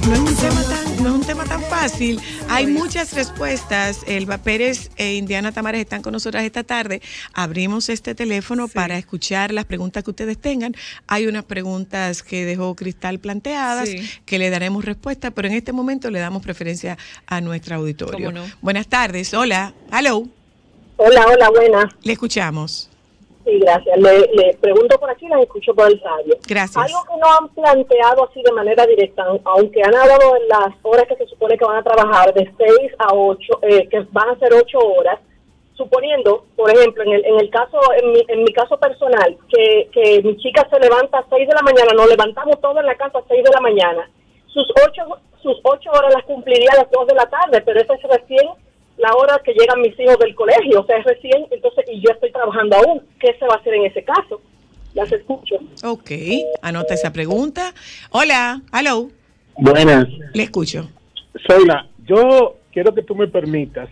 No es un tema tan fácil. Hay muchas respuestas. Elba Pérez e Indiana Tamares están con nosotras esta tarde. Abrimos este teléfono para escuchar las preguntas que ustedes tengan. Hay unas preguntas que dejó Cristal planteadas que le daremos respuesta, pero en este momento le damos preferencia a nuestro auditorio. ¿Cómo no? Buenas tardes. Hola. Hello. Hola, buenas. Le escuchamos. Sí, gracias. Le pregunto por aquí, las escucho por el radio. Gracias. Algo que no han planteado así de manera directa, aunque han hablado en las horas que se supone que van a trabajar, de 6 a 8, que van a ser 8 horas, suponiendo, por ejemplo, en el caso, en mi caso personal, que mi chica se levanta a 6 de la mañana, nos levantamos todos en la casa a 6 de la mañana, sus 8 horas las cumpliría a las 2 de la tarde, pero eso es recién la hora que llegan mis hijos del colegio, o sea, es recién, entonces, y yo estoy trabajando aún. ¿Qué se va a hacer en ese caso? Las escucho. Ok, anota esa pregunta. Hola, hello. Buenas. Le escucho. Zoila, yo quiero que tú me permitas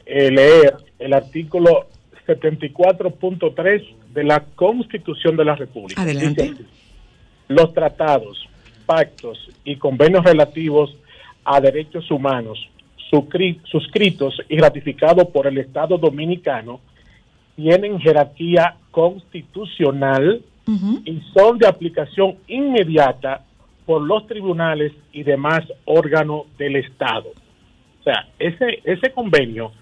leer el artículo 74.3 de la Constitución de la República. Adelante. Dice, los tratados, pactos y convenios relativos a derechos humanos suscritos y ratificados por el Estado Dominicano tienen jerarquía constitucional y son de aplicación inmediata por los tribunales y demás órganos del Estado. O sea, ese convenio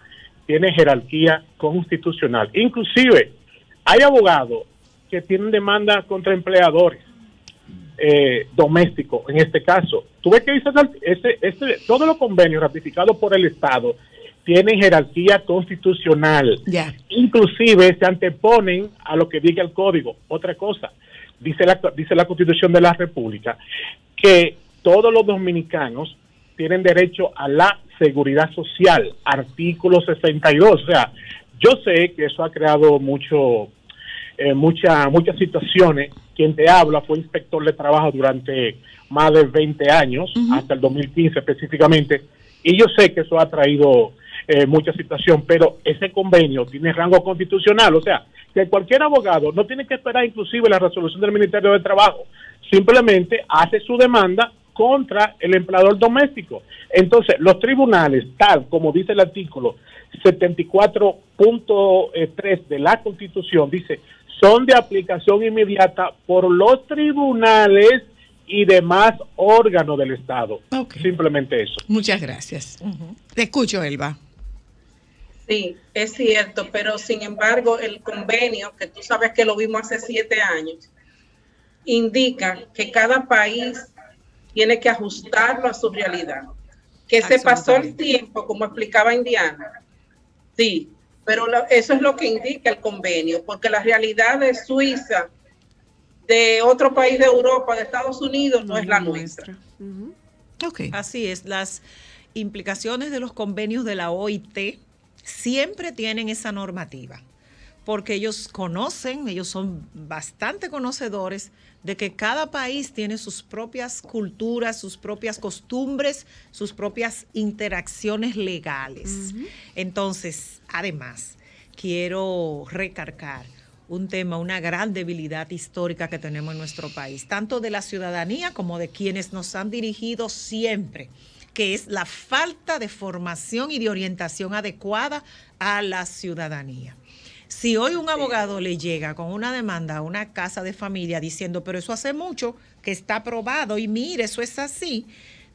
tiene jerarquía constitucional. Inclusive, hay abogados que tienen demanda contra empleadores domésticos, en este caso. Tú ves que dice todos los convenios ratificados por el Estado tienen jerarquía constitucional. Inclusive se anteponen a lo que diga el código. Otra cosa, dice la Constitución de la República que todos los dominicanos tienen derecho a la seguridad social, artículo 62. O sea, yo sé que eso ha creado muchas situaciones. Quien te habla fue inspector de trabajo durante más de 20 años, hasta el 2015 específicamente, y yo sé que eso ha traído mucha situación, pero ese convenio tiene rango constitucional. O sea, que cualquier abogado no tiene que esperar inclusive la resolución del Ministerio de Trabajo, simplemente hace su demanda contra el empleador doméstico. Entonces, los tribunales, tal como dice el artículo 74.3 de la Constitución, dice, son de aplicación inmediata por los tribunales y demás órganos del Estado. Simplemente eso. Muchas gracias. Te escucho, Elba. Sí, es cierto, pero sin embargo el convenio, que tú sabes que lo vimos hace 7 años, indica que cada país tiene que ajustarlo a su realidad. Que se pasó el tiempo, como explicaba Indiana. Sí, pero eso es lo que indica el convenio, porque la realidad de Suiza, de otro país de Europa, de Estados Unidos, no es la nuestra. Así es, las implicaciones de los convenios de la OIT siempre tienen esa normativa, porque ellos conocen, ellos son bastante conocedores de que cada país tiene sus propias culturas, sus propias costumbres, sus propias interacciones legales. Entonces, además, quiero recargar un tema, una gran debilidad histórica que tenemos en nuestro país, tanto de la ciudadanía como de quienes nos han dirigido siempre, que es la falta de formación y de orientación adecuada a la ciudadanía. Si hoy un abogado le llega con una demanda a una casa de familia diciendo, pero eso hace mucho que está aprobado y mire, eso es así,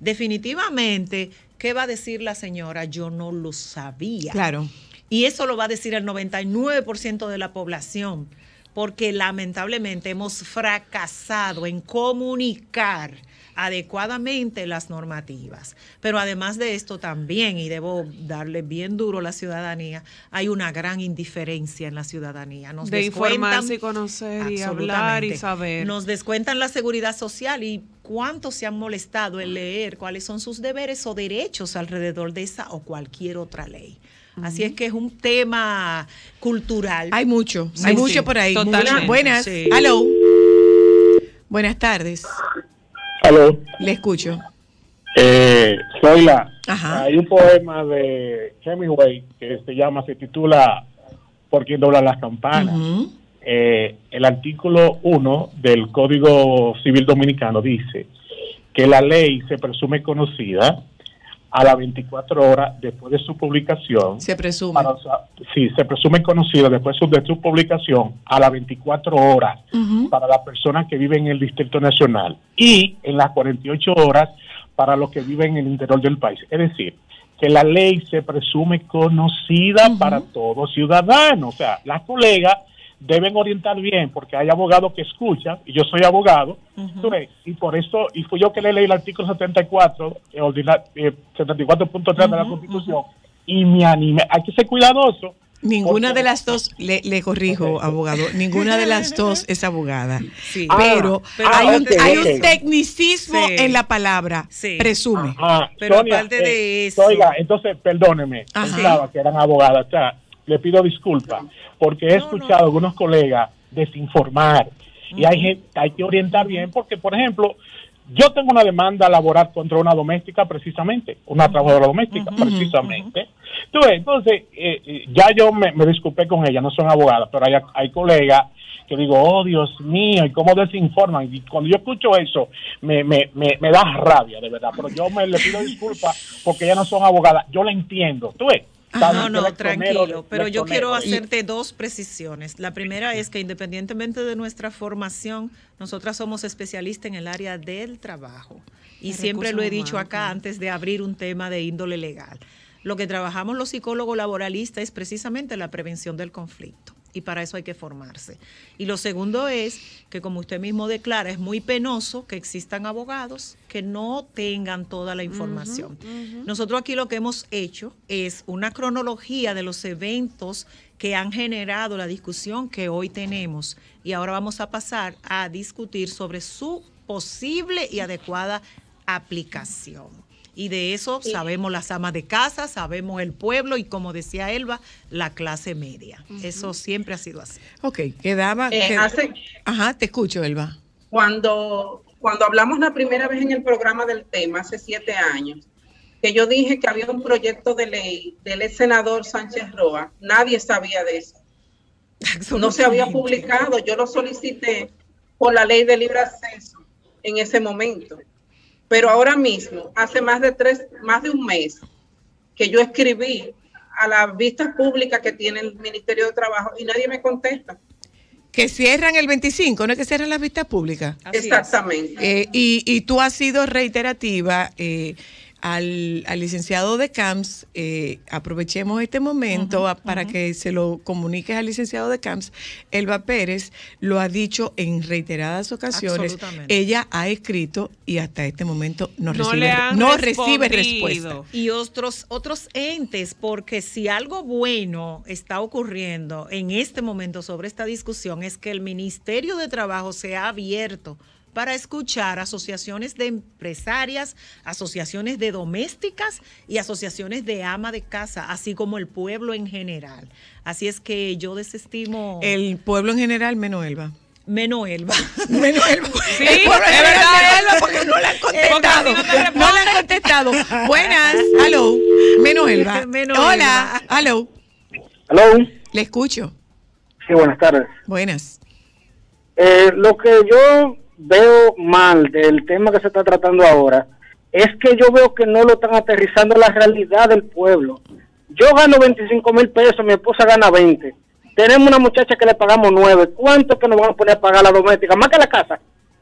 definitivamente, ¿qué va a decir la señora? Yo no lo sabía. Claro. Y eso lo va a decir el 99% de la población, porque lamentablemente hemos fracasado en comunicar adecuadamente las normativas. Pero además de esto también, y debo darle bien duro a la ciudadanía, hay una gran indiferencia en la ciudadanía. Nos de informarse y conocer y hablar y saber. Nos descuentan la seguridad social y cuántos se han molestado en leer cuáles son sus deberes o derechos alrededor de esa o cualquier otra ley. Así es que es un tema cultural. Hay mucho por ahí. Totalmente. Buenas. Sí. Hello. Buenas tardes. Aló. Le escucho. Zoila, Ajá. hay un poema de Hemingway que se titula Por quien dobla las campanas. El artículo 1 del Código Civil Dominicano dice que la ley se presume conocida a las 24 horas después de su publicación. Se presume. Sí, se presume conocida después de su publicación a las 24 horas para las personas que viven en el Distrito Nacional y en las 48 horas para los que viven en el interior del país. Es decir, que la ley se presume conocida para todo ciudadano. O sea, las colegas deben orientar bien, porque hay abogados que escuchan, y yo soy abogado, y por eso, y fui yo que le leí el artículo 74, 74.3 de la Constitución, y me animé. Hay que ser cuidadoso. Ninguna de las dos, le corrijo, abogado, ninguna de las dos es abogada. Sí. Pero hay un tecnicismo en la palabra, presume. Pero Sonia, aparte de eso. Oiga, entonces, perdóneme, pensaba que eran abogadas, o sea, le pido disculpas, porque he escuchado a algunos colegas desinformar, y hay que orientar bien, porque, por ejemplo, yo tengo una demanda laboral contra una doméstica, precisamente, una trabajadora doméstica, precisamente. Entonces, ya yo me disculpé con ella, no son abogadas, pero hay colegas que digo, oh Dios mío, y cómo desinforman, y cuando yo escucho eso, me da rabia, de verdad, pero yo le pido disculpas porque ellas no son abogadas, yo la entiendo, tú ves. No, tranquilo, pero yo quiero hacerte dos precisiones. La primera es que independientemente de nuestra formación, nosotras somos especialistas en el área del trabajo. Y siempre lo he dicho acá antes de abrir un tema de índole legal. Lo que trabajamos los psicólogos laboralistas es precisamente la prevención del conflicto. Y para eso hay que formarse. Y lo segundo es que, como usted mismo declara, es muy penoso que existan abogados que no tengan toda la información. Nosotros aquí lo que hemos hecho es una cronología de los eventos que han generado la discusión que hoy tenemos. Y ahora vamos a pasar a discutir sobre su posible y adecuada aplicación. Y de eso sabemos las amas de casa, sabemos el pueblo y, como decía Elba, la clase media. Eso siempre ha sido así. Ok, quedaba... Ajá, te escucho, Elba. Cuando hablamos la primera vez en el programa del tema, hace 7 años, que yo dije que había un proyecto de ley del ex senador Sánchez Roa, nadie sabía de eso. No se había publicado, yo lo solicité por la ley de libre acceso en ese momento. Pero ahora mismo, hace más de un mes, que yo escribí a las vistas públicas que tiene el Ministerio de Trabajo y nadie me contesta. Que cierran el 25, ¿no es que cierran las vistas públicas? Exactamente. Y tú has sido reiterativa al licenciado de CAMS, aprovechemos este momento para que se lo comuniques al licenciado de CAMS. Elba Pérez lo ha dicho en reiteradas ocasiones. Ella ha escrito y hasta este momento no recibe respuesta. Y otros entes, porque si algo bueno está ocurriendo en este momento sobre esta discusión es que el Ministerio de Trabajo se ha abierto para escuchar asociaciones de empresarias, asociaciones de domésticas y asociaciones de ama de casa, así como el pueblo en general. Así es que yo desestimo... El pueblo en general, menos Elba. Menos Elba. Menos Elba. Sí, es verdad, Elba, porque no la han contestado. No la han contestado. Buenas. Aló. Menos Elba. Hola. Aló. Aló. Le escucho. Sí, buenas tardes. Buenas. Lo que yo veo mal del tema que se está tratando ahora es que yo veo que no lo están aterrizando a la realidad del pueblo. Yo gano 25 mil pesos, mi esposa gana 20. Tenemos una muchacha que le pagamos 9. ¿Cuánto que nos van a poner a pagar la doméstica? Más que la casa.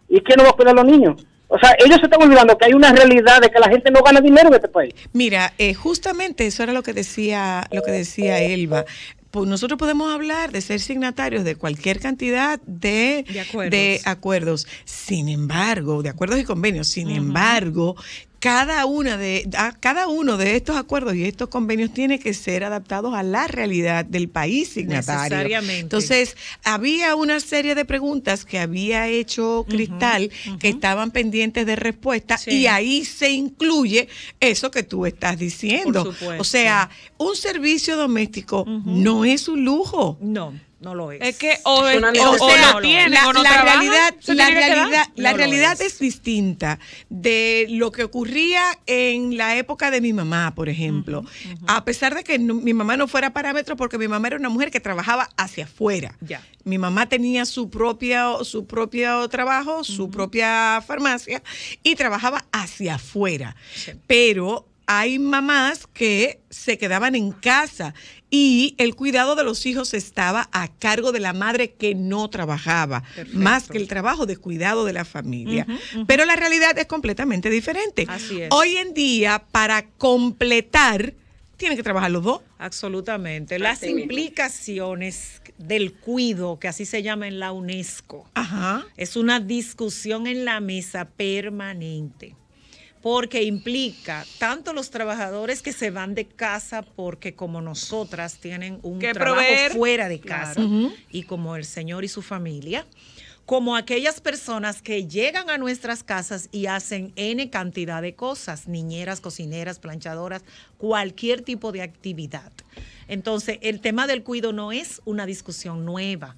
¿Y quién nos va a cuidar a los niños? O sea, ellos se están olvidando que hay una realidad de que la gente no gana dinero en este país. Mira, justamente eso era lo que decía Elba. Pues nosotros podemos hablar de ser signatarios de cualquier cantidad de acuerdos. Sin embargo, de acuerdos y convenios. Sin embargo, cada uno de estos acuerdos y estos convenios tiene que ser adaptados a la realidad del país signatario. Necesariamente. Entonces, había una serie de preguntas que había hecho Cristal que estaban pendientes de respuesta y ahí se incluye eso que tú estás diciendo. Por supuesto. O sea, un servicio doméstico no es un lujo. No. no lo es. Es que o lo tienen o no trabajan. La realidad es distinta de lo que ocurría en la época de mi mamá, por ejemplo. A pesar de que mi mamá no fuera parámetro, porque mi mamá era una mujer que trabajaba hacia afuera. Ya. Mi mamá tenía su propio trabajo, su propia farmacia, y trabajaba hacia afuera. Sí. Pero hay mamás que se quedaban en casa y el cuidado de los hijos estaba a cargo de la madre que no trabajaba, más que el trabajo de cuidado de la familia. Pero la realidad es completamente diferente. Así es. Hoy en día, para completar, tienen que trabajar los dos. Absolutamente. Las implicaciones del cuido, que así se llama en la UNESCO, es una discusión en la mesa permanente, porque implica tanto los trabajadores que se van de casa porque como nosotras tienen un trabajo fuera de casa, y como el señor y su familia, como aquellas personas que llegan a nuestras casas y hacen N cantidad de cosas, niñeras, cocineras, planchadoras, cualquier tipo de actividad. Entonces, el tema del cuidado no es una discusión nueva.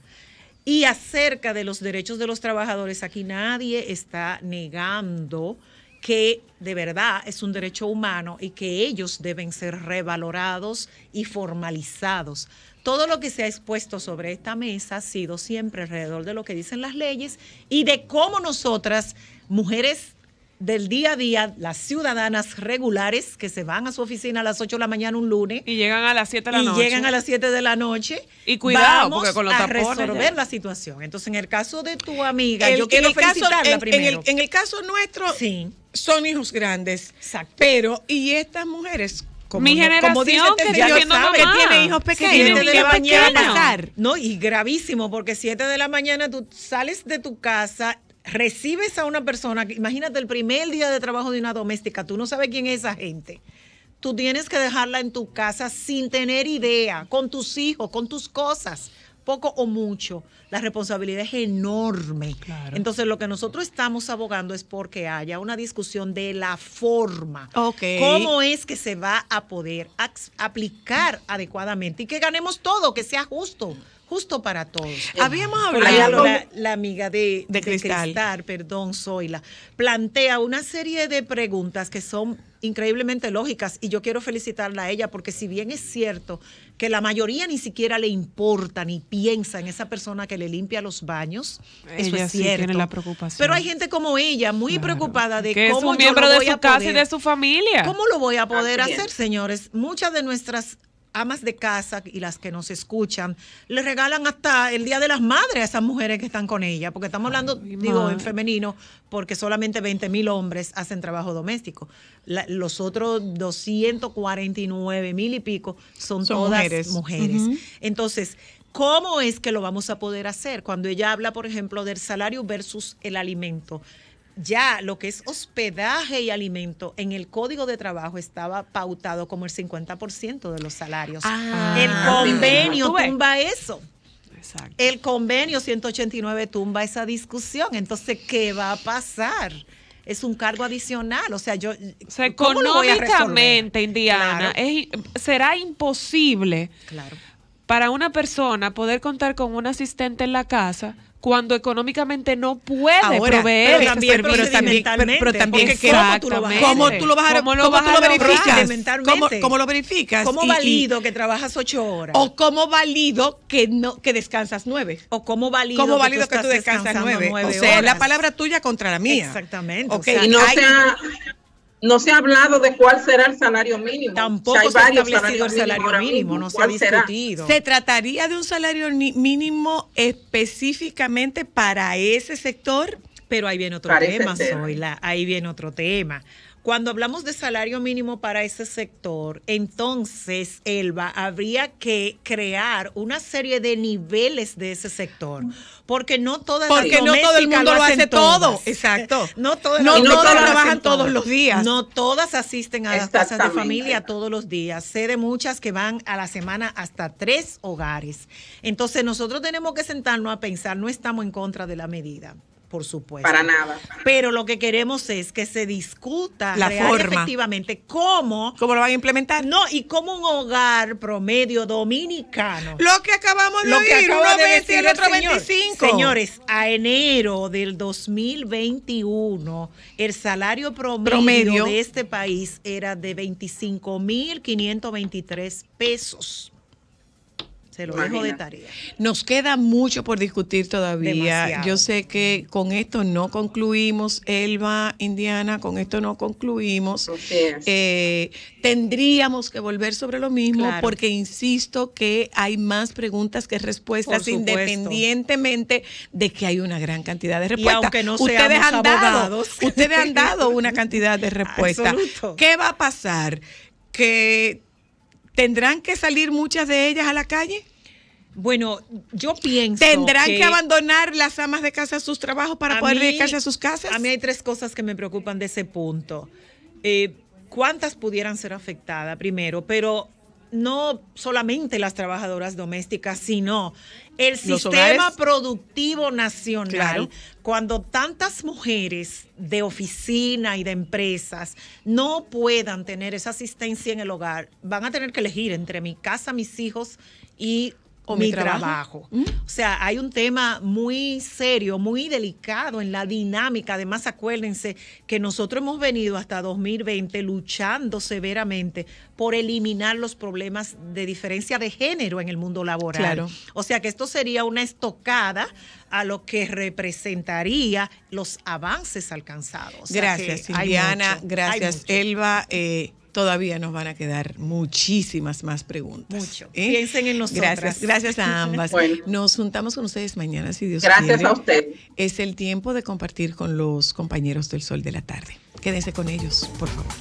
Y acerca de los derechos de los trabajadores, aquí nadie está negando que de verdad es un derecho humano y que ellos deben ser revalorados y formalizados. Todo lo que se ha expuesto sobre esta mesa ha sido siempre alrededor de lo que dicen las leyes y de cómo nosotras, mujeres del día a día, las ciudadanas regulares que se van a su oficina a las 8 de la mañana un lunes y llegan a las 7 de la noche. Y llegan a las 7 de la noche. Y cuidado, vamos porque con los tapones a resolver la situación. Entonces, en el caso de tu amiga, yo quiero felicitarla primero. En el caso nuestro, sí, son hijos grandes. Exacto. Pero, y estas mujeres, mi generación como dice que está siendo mamá, que tiene hijos pequeños, 7 de la mañana. No, y gravísimo, porque 7 de la mañana tú sales de tu casa, recibes a una persona, imagínate el primer día de trabajo de una doméstica, tú no sabes quién es esa gente. Tú tienes que dejarla en tu casa sin tener idea, con tus hijos, con tus cosas, poco o mucho. La responsabilidad es enorme. Claro. Entonces, lo que nosotros estamos abogando es porque haya una discusión de la forma. ¿Cómo es que se va a poder aplicar adecuadamente? Y que ganemos todo, que sea justo para todos. Habíamos hablado. La amiga de Cristal, Zoila, plantea una serie de preguntas que son increíblemente lógicas y yo quiero felicitarla a ella porque si bien es cierto que la mayoría ni siquiera le importa ni piensa en esa persona que le limpia los baños, eso es cierto. Tiene la preocupación. Pero hay gente como ella muy preocupada de que cómo es un miembro de su casa y de su familia. ¿Cómo lo voy a poder hacer, señores? Muchas de nuestras amas de casa y las que nos escuchan, le regalan hasta el Día de las Madres a esas mujeres que están con ella, porque estamos hablando, en femenino, porque solamente 20,000 hombres hacen trabajo doméstico. Los otros 249,000 y pico son todas mujeres. Entonces, ¿cómo es que lo vamos a poder hacer? Cuando ella habla, por ejemplo, del salario versus el alimento, ya lo que es hospedaje y alimento en el Código de Trabajo estaba pautado como el 50% de los salarios. El convenio tumba eso. Exacto. El convenio 189 tumba esa discusión. Entonces, ¿qué va a pasar? Es un cargo adicional. O sea, económicamente, Indiana, será imposible para una persona poder contar con un asistente en la casa cuando económicamente no puede proveer pero también ¿cómo tú lo verificas? ¿Cómo valido que trabajas 8 horas? ¿O cómo valido que descansas 9? ¿O cómo valido que tú descansas 9? O sea, horas? Es la palabra tuya contra la mía. Exactamente. Okay. Y no se ha hablado de cuál será el salario mínimo. Tampoco se ha establecido el salario mínimo, no se ha discutido. ¿Se trataría de un salario mínimo específicamente para ese sector? Pero ahí viene otro tema, Zoila, ahí viene otro tema. Cuando hablamos de salario mínimo para ese sector, entonces, Elba, habría que crear una serie de niveles de ese sector. Porque no todas las domésticas no todo el mundo lo hace todo. Exacto. No todas trabajan todos los días. No todas asisten a las casas de familia todos los días. Sé de muchas que van a la semana hasta 3 hogares. Entonces, nosotros tenemos que sentarnos a pensar, no estamos en contra de la medida. por supuesto. Para nada. Pero lo que queremos es que se discuta la forma, efectivamente cómo lo van a implementar. No, y cómo un hogar promedio dominicano. Lo que acabamos de oír, uno 20 y el otro 25. Señores, a enero del 2021, el salario promedio de este país era de 25.523 pesos. Se lo dejo de tarea. Nos queda mucho por discutir todavía. Demasiado. Yo sé que con esto no concluimos, Elba, Indiana, con esto no concluimos. Tendríamos que volver sobre lo mismo, porque insisto que hay más preguntas que respuestas, independientemente de que hay una gran cantidad de respuestas. Y aunque no seamos abogados. Ustedes han dado una cantidad de respuestas. Absoluto. ¿Qué va a pasar? ¿Que tendrán que salir muchas de ellas a la calle? Bueno, yo pienso ¿Tendrán que abandonar las amas de casa sus trabajos para poder dedicarse a sus casas? A mí hay 3 cosas que me preocupan de ese punto. ¿Cuántas pudieran ser afectadas? Primero, pero no solamente las trabajadoras domésticas, sino el sistema productivo nacional. Claro. Cuando tantas mujeres de oficina y de empresas no puedan tener esa asistencia en el hogar, van a tener que elegir entre mi casa, mis hijos y mi trabajo. O sea, hay un tema muy serio, muy delicado en la dinámica. Además, acuérdense que nosotros hemos venido hasta 2020 luchando severamente por eliminar los problemas de diferencia de género en el mundo laboral. Claro. O sea, que esto sería una estocada a lo que representaría los avances alcanzados. O sea, gracias, Indiana. Gracias, Elba. Todavía nos van a quedar muchísimas más preguntas. Mucho. Piensen en nosotras. Gracias a ambas. Bueno. Nos juntamos con ustedes mañana, si Dios quiere. Gracias a usted. Es el tiempo de compartir con los compañeros del Sol de la Tarde. Quédense con ellos, por favor.